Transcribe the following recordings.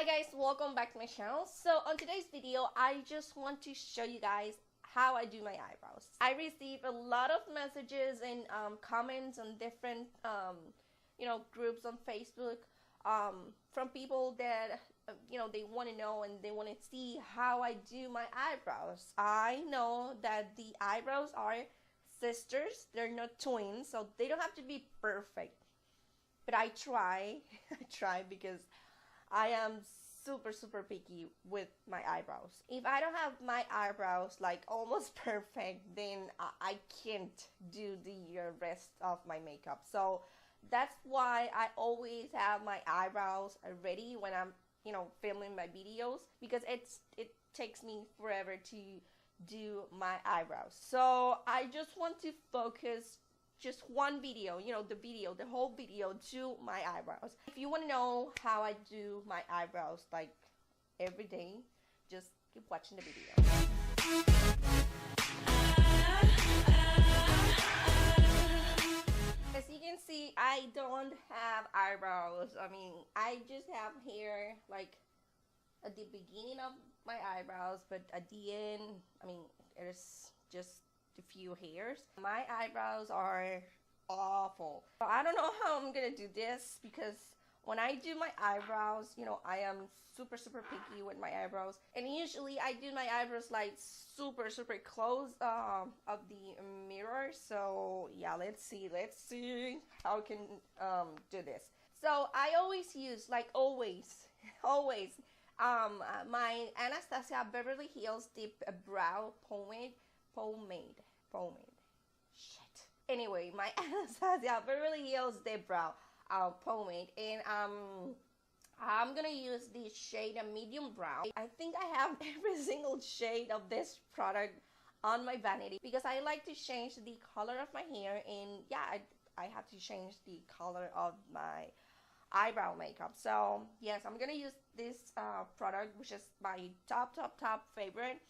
Hi guys, welcome back to my channel. So on today's video, I just want to show you guys how I do my eyebrows. I receive a lot of messages and comments on different groups on Facebook from people that they want to know and they want to see how I do my eyebrows. I know that the eyebrows are sisters, they're not twins, so they don't have to be perfect. But I try, I try because I am super picky with my eyebrows. If I don't have my eyebrows like almost perfect, then I can't do the rest of my makeup. So that's why I always have my eyebrows ready when I'm filming my videos, because it takes me forever to do my eyebrows. So I just want to focus just one video, the whole video to my eyebrows. If you want to know how I do my eyebrows like every day, just keep watching the video. As you can see, I don't have eyebrows. I mean, I just have hair like at the beginning of my eyebrows, but at the end, I mean, it's just a few hairs. My eyebrows are awful. I don't know how I'm gonna do this, because when I do my eyebrows, I am super picky with my eyebrows, and usually I do my eyebrows like super close of the mirror. So yeah, let's see how I can do this. So I always use, like always my Anastasia Beverly Hills Deep Brow Pomade. Shit. Anyway, my Anastasia Beverly Hills Deep Brow Pomade, and I'm gonna use the shade of medium brown. I think I have every single shade of this product on my vanity, because I like to change the color of my hair, and yeah, I have to change the color of my eyebrow makeup. So yes, I'm gonna use this product, which is my top favorite.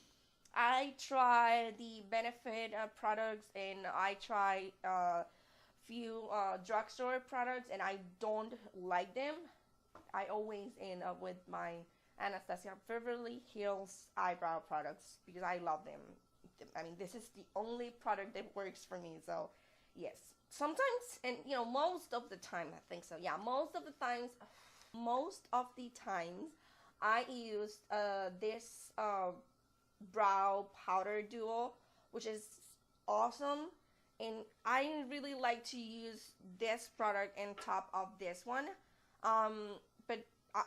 I try the Benefit products, and I try few drugstore products, and I don't like them. I always end up with my Anastasia Beverly Hills eyebrow products because I love them. I mean, this is the only product that works for me. So yes, sometimes, and most of the time, I think so. Yeah, most of the times I use this brow powder duo, which is awesome, and I really like to use this product on top of this one, but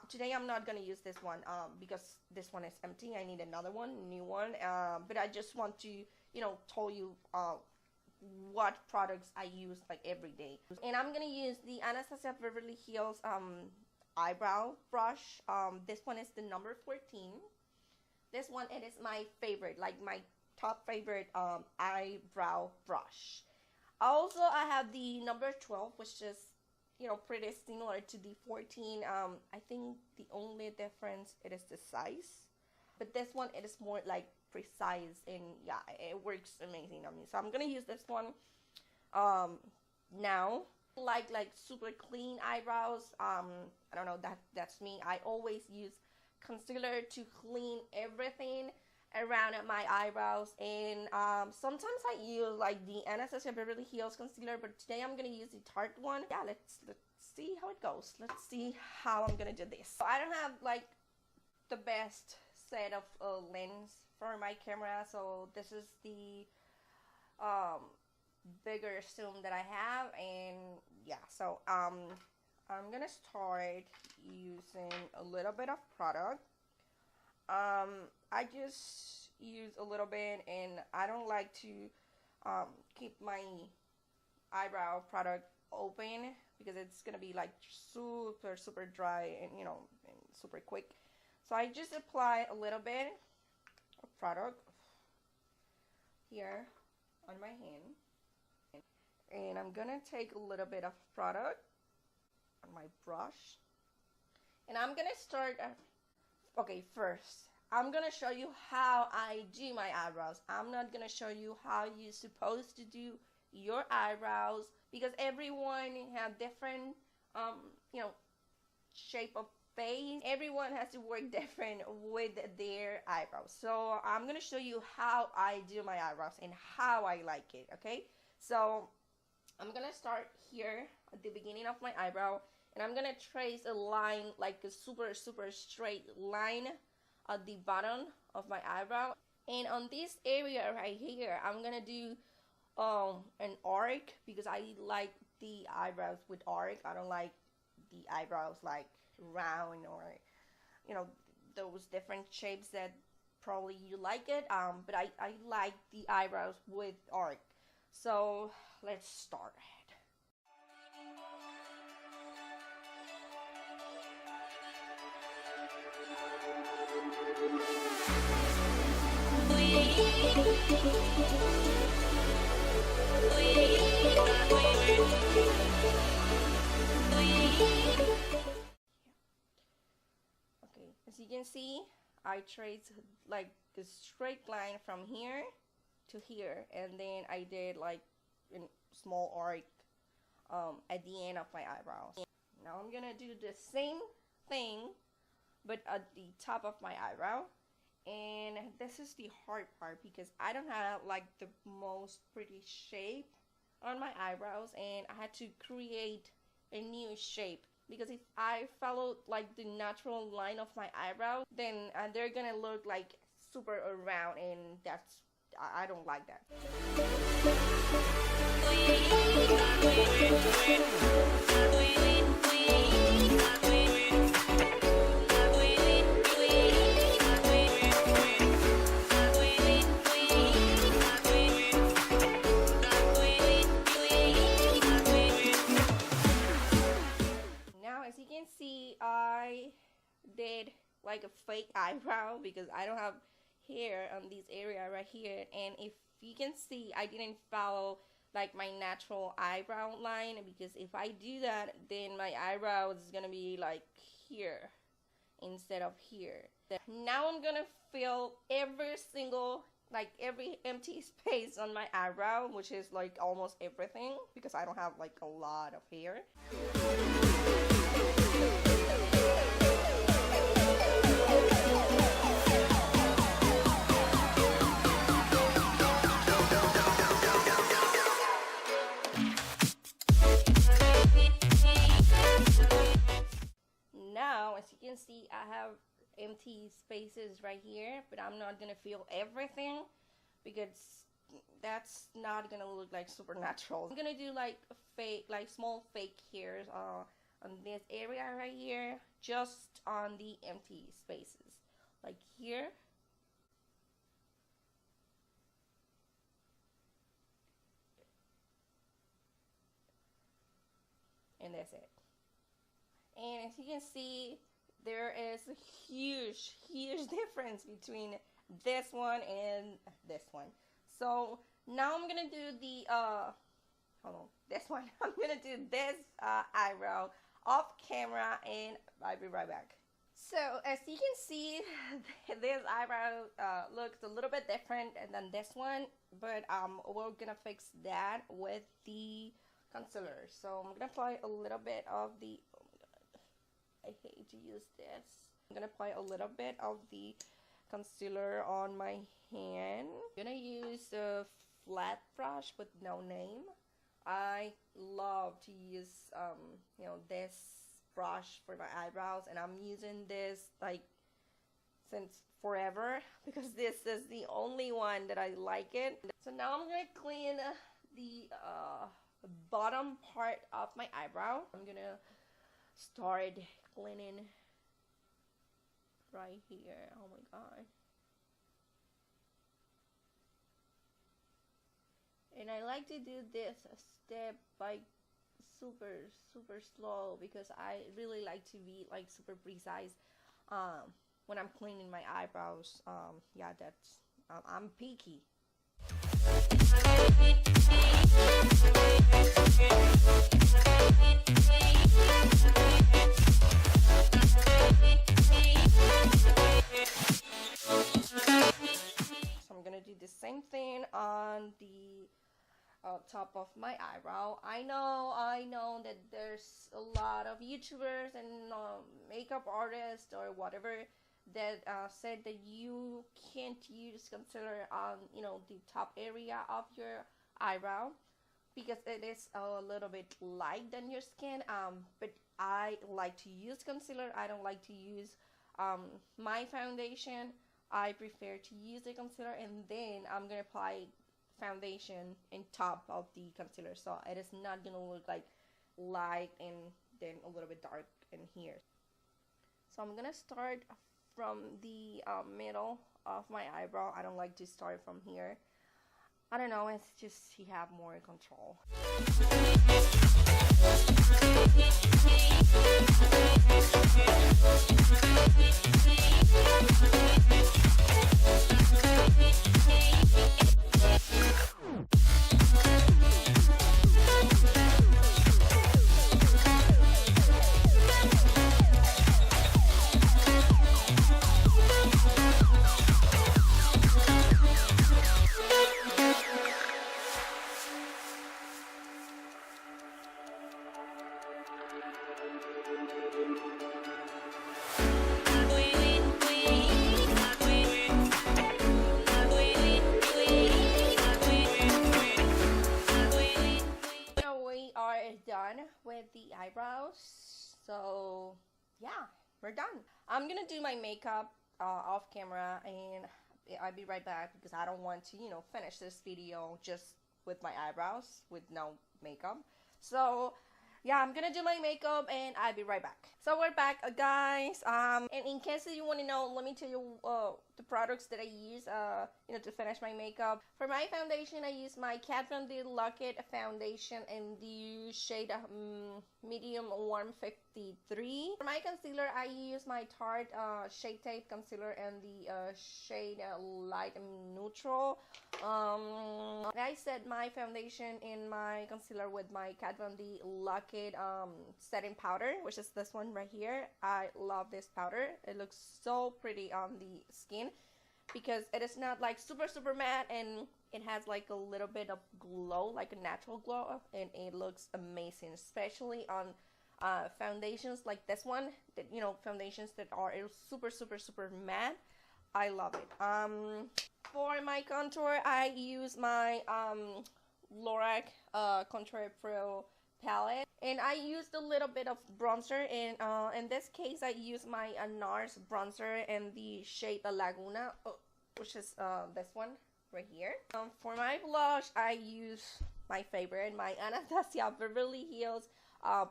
today I'm not gonna use this one because this one is empty. I need another one, new one, but I just want to tell you what products I use like every day. And I'm gonna use the Anastasia Beverly Hills eyebrow brush. This one is the number 14. This one, it is my favorite, like my top favorite eyebrow brush. Also, I have the number 12, which is pretty similar to the 14. I think the only difference, it is the size, but this one, it is more like precise, and yeah, it works amazing on me. So I'm gonna use this one now. Like super clean eyebrows. I don't know, that's me. I always use concealer to clean everything around my eyebrows, and sometimes I use like the Anastasia Beverly Hills concealer, but today I'm gonna use the Tarte one. Yeah, let's see how it goes. Let's see how I'm gonna do this. So I don't have like the best set of lens for my camera, so this is the bigger zoom that I have, and yeah, so I'm gonna start using a little bit of product. I just use a little bit, and I don't like to keep my eyebrow product open, because it's gonna be like super dry and and super quick. So I just apply a little bit of product here on my hand, and I'm gonna take a little bit of product on my brush, and I'm gonna start okay, first I'm gonna show you how I do my eyebrows. I'm not gonna show you how you're supposed to do your eyebrows, because everyone have different shape of face. Everyone has to work different with their eyebrows. So I'm gonna show you how I do my eyebrows and how I like it, okay? So I'm gonna start here at the beginning of my eyebrow, and I'm gonna trace a line, like a super straight line at the bottom of my eyebrow. And on this area right here, I'm gonna do an arc, because I like the eyebrows with arc. I don't like the eyebrows like round, or you know, those different shapes that probably you like it, but I like the eyebrows with arc. So let's start. Okay, as you can see, I traced like a straight line from here to here, and then I did like a small arc at the end of my eyebrows. Now I'm gonna do the same thing but at the top of my eyebrow. And this is the hard part, because I don't have like the most pretty shape on my eyebrows, and I had to create a new shape, because if I followed like the natural line of my eyebrow, then they're gonna look like super round, and that's, I don't like that. I did like a fake eyebrow, because I don't have hair on this area right here, and if you can see, I didn't follow like my natural eyebrow line, because if I do that, then my eyebrow is gonna be like here instead of here. Now I'm gonna fill every empty space on my eyebrow, which is like almost everything, because I don't have like a lot of hair. Now, as you can see, I have empty spaces right here, but I'm not gonna fill everything, because that's not gonna look like supernatural. I'm gonna do like a fake, like small fake hairs on this area right here, just on the empty spaces, like here. And that's it. And as you can see, there is a huge difference between this one and this one. So now I'm gonna do the hold on, this one. I'm gonna do this eyebrow off camera, and I'll be right back. So as you can see, this eyebrow looks a little bit different than this one, but we're gonna fix that with the concealer. So I'm gonna apply a little bit of the, oh my god, I hate to use this. I'm gonna apply a little bit of the concealer on my hand. I'm gonna use a flat brush with no name. I love to use you know, this brush for my eyebrows, and I'm using this like since forever, because this is the only one that I like it. So now I'm gonna clean the bottom part of my eyebrow. I'm gonna start cleaning right here. Oh my god. And I like to do this step by super slow, because I really like to be like super precise when I'm cleaning my eyebrows. Yeah, that's I'm picky. So I'm gonna do the same thing on the top of my eyebrow. I know that there's a lot of YouTubers and makeup artists or whatever that said that you can't use concealer on, you know, the top area of your eyebrow because it is a little bit light than your skin. But I like to use concealer. I don't like to use my foundation. I prefer to use the concealer and then I'm gonna apply foundation in top of the concealer, so it is not gonna look like light and then a little bit dark in here. So I'm gonna start from the middle of my eyebrow. I don't like to start from here. I don't know, it's just you have more control. Done with the eyebrows, so yeah, we're done. I'm gonna do my makeup off camera and I'll be right back because I don't want to, you know, finish this video just with my eyebrows with no makeup. So yeah, I'm gonna do my makeup and I'll be right back. So we're back, guys. And in case you want to know, let me tell you the products that I use, you know, to finish my makeup. For my foundation, I use my Kat Von D Lock-It foundation in the shade medium warm 53. For my concealer, I use my Tarte Shade Tape concealer in the shade light and neutral. I set my foundation in my concealer with my Kat Von D Lock-It setting powder, which is this one right here. I love this powder. It looks so pretty on the skin because it is not like super matte and it has like a little bit of glow, like a natural glow, and it looks amazing, especially on foundations like this one, that, you know, foundations that are super matte. I love it. For my contour, I use my Lorac Contour Pro palette, and I used a little bit of bronzer, and in this case I use my NARS bronzer in the shade Laguna, which is this one right here. For my blush, I use my favorite, my Anastasia Beverly Hills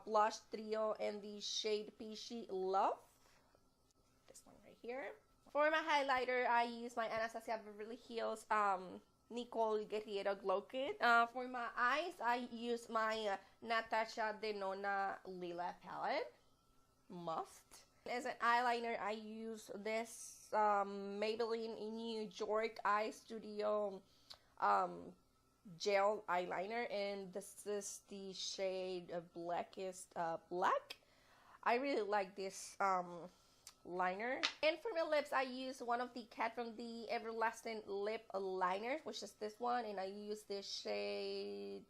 blush trio in the shade Peachy Love, this one right here. For my highlighter, I use my Anastasia Beverly Hills Nicole Guerriero Glow Kit. For my eyes, I use my Natasha Denona Lila palette. Must. As an eyeliner, I use this Maybelline in New York Eye Studio gel eyeliner, and this is the shade Blackest Black. I really like this liner. And for my lips, I use one of the Kat Von D Everlasting Lip Liners, which is this one, and I use this shade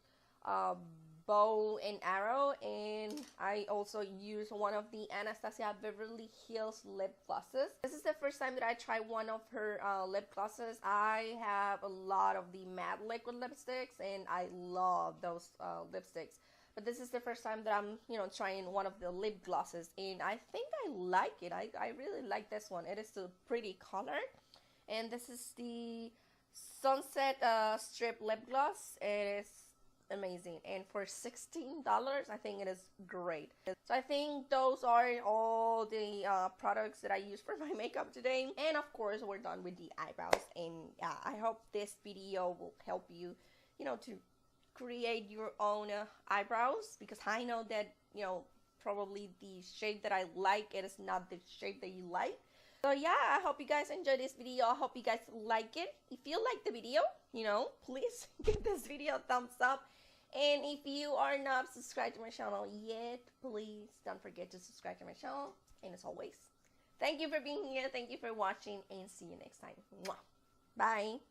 Bow and Arrow, and I also use one of the Anastasia Beverly Hills lip glosses. This is the first time that I try one of her lip glosses. I have a lot of the matte liquid lipsticks, and I love those lipsticks. But this is the first time that I'm, you know, trying one of the lip glosses, and I think I like it. I really like this one. It is a pretty color, and this is the Sunset Strip Lip Gloss. It is amazing, and for $16, I think it is great. So I think those are all the products that I use for my makeup today, and of course we're done with the eyebrows. And yeah, I hope this video will help you, you know, to create your own eyebrows, because I know that, you know, probably the shape that I like, it is not the shape that you like. So yeah, I hope you guys enjoyed this video. I hope you guys like it. If you like the video, you know, please give this video a thumbs up. And if you are not subscribed to my channel yet, please don't forget to subscribe to my channel. And as always, thank you for being here, thank you for watching, and see you next time. Mwah. Bye.